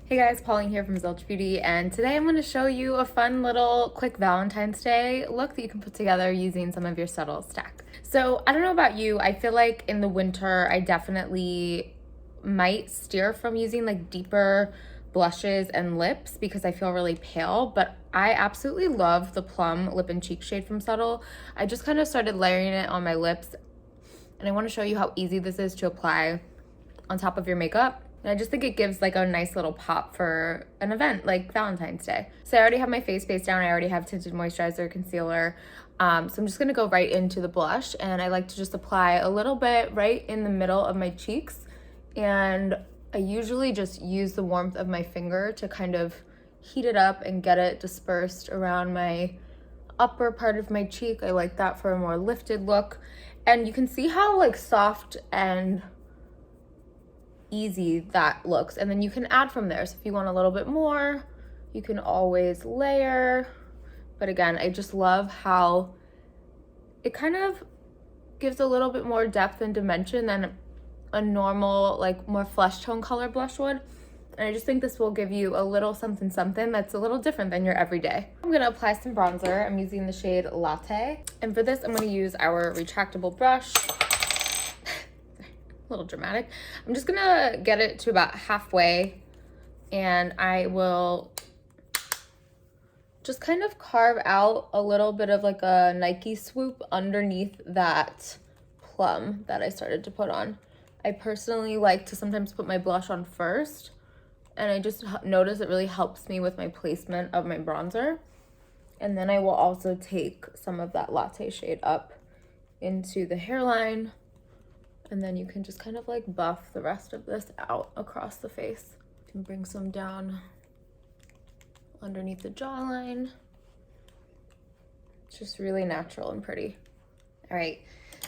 Hey guys, Pauline here from Zilch Beauty, and today I'm going to show you a fun little quick Valentine's Day look that you can put together using some of your Subtl stack. So I don't know about you, I feel like in the winter I definitely might steer from using like deeper blushes and lips because I feel really pale, but I absolutely love the Plum Lip and Cheek shade from Subtl. I just kind of started layering it on my lips, and I want to show you how easy this is to apply on top of your makeup. And I just think it gives like a nice little pop for an event like Valentine's Day. So I already have my face base down. I already have tinted moisturizer, concealer. So I'm just gonna go right into the blush, and I like to just apply a little bit right in the middle of my cheeks. And I usually just use the warmth of my finger to kind of heat it up and get it dispersed around my upper part of my cheek. I like that for a more lifted look. And you can see how like soft and easy that looks, and then you can add from there. So if you want a little bit more, you can always layer. But again, I just love how it kind of gives a little bit more depth and dimension than a normal like more flesh tone color blush would. And I just think this will give you a little something that's a little different than your everyday. I'm gonna apply some bronzer. I'm using the shade Latte, and for this I'm gonna use our retractable brush. A little dramatic. I'm just gonna get it to about halfway, and I will just kind of carve out a little bit of like a Nike swoop underneath that plum that I started to put on. I personally like to sometimes put my blush on first, and I just notice it really helps me with my placement of my bronzer. And then I will also take some of that Latte shade up into the hairline, and then you can just kind of like buff the rest of this out across the face. You can bring some down underneath the jawline. It's just really natural and pretty. All right,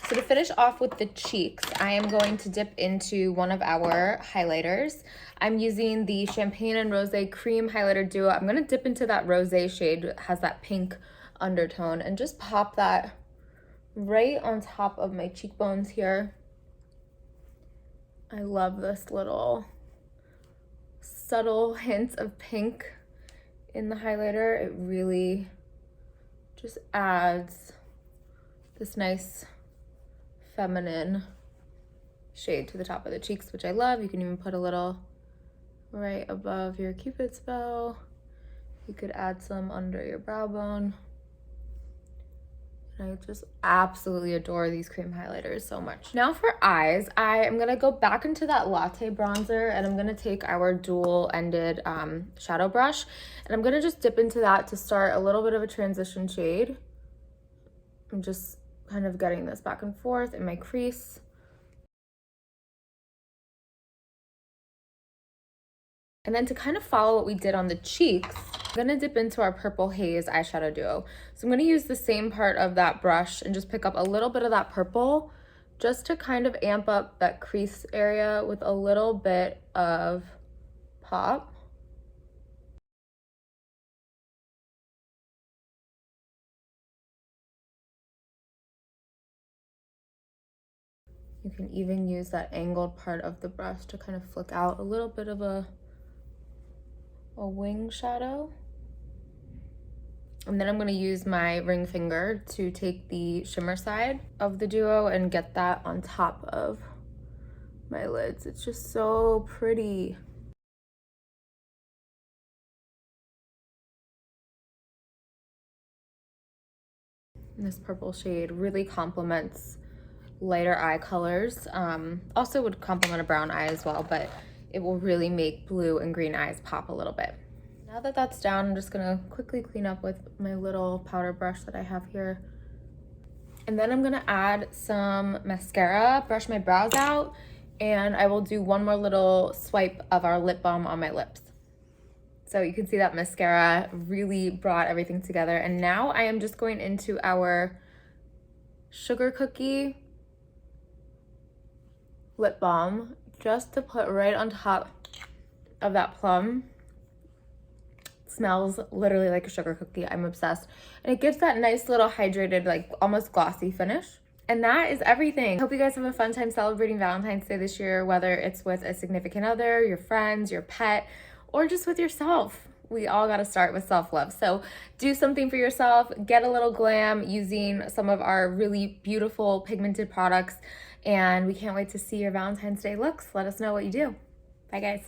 so to finish off with the cheeks, I am going to dip into one of our highlighters. I'm using the Champagne and Rose Cream Highlighter Duo. I'm gonna dip into that rose shade that has that pink undertone and just pop that right on top of my cheekbones here. I love this little subtle hints of pink in the highlighter. It really just adds this nice feminine shade to the top of the cheeks, which I love. You can even put a little right above your Cupid's bow. You could add some under your brow bone. I just absolutely adore these cream highlighters so much. Now for eyes, I am gonna go back into that Latte Bronzer, and I'm gonna take our dual-ended shadow brush, and I'm gonna just dip into that to start a little bit of a transition shade. I'm just kind of getting this back and forth in my crease. And then to kind of follow what we did on the cheeks, I'm gonna dip into our purple Haze eyeshadow duo. So I'm gonna use the same part of that brush and just pick up a little bit of that purple just to kind of amp up that crease area with a little bit of pop. You can even use that angled part of the brush to kind of flick out a little bit of a wing shadow. And then I'm going to use my ring finger to take the shimmer side of the duo and get that on top of my lids. It's just so pretty. And this purple shade really complements lighter eye colors. Also would complement a brown eye as well, but it will really make blue and green eyes pop a little bit. Now that that's down, I'm just gonna quickly clean up with my little powder brush that I have here. And then I'm gonna add some mascara, brush my brows out, and I will do one more little swipe of our lip balm on my lips. So you can see that mascara really brought everything together. And now I am just going into our Sugar Cookie lip balm just to put right on top of that plum. It smells literally like a sugar cookie. I'm obsessed. And it gives that nice little hydrated, like almost glossy finish. And that is everything. Hope you guys have a fun time celebrating Valentine's Day this year, whether it's with a significant other, your friends, your pet, or just with yourself. We all got to start with self-love. So do something for yourself, get a little glam using some of our really beautiful pigmented products, and we can't wait to see your Valentine's Day looks. Let us know what you do. Bye guys.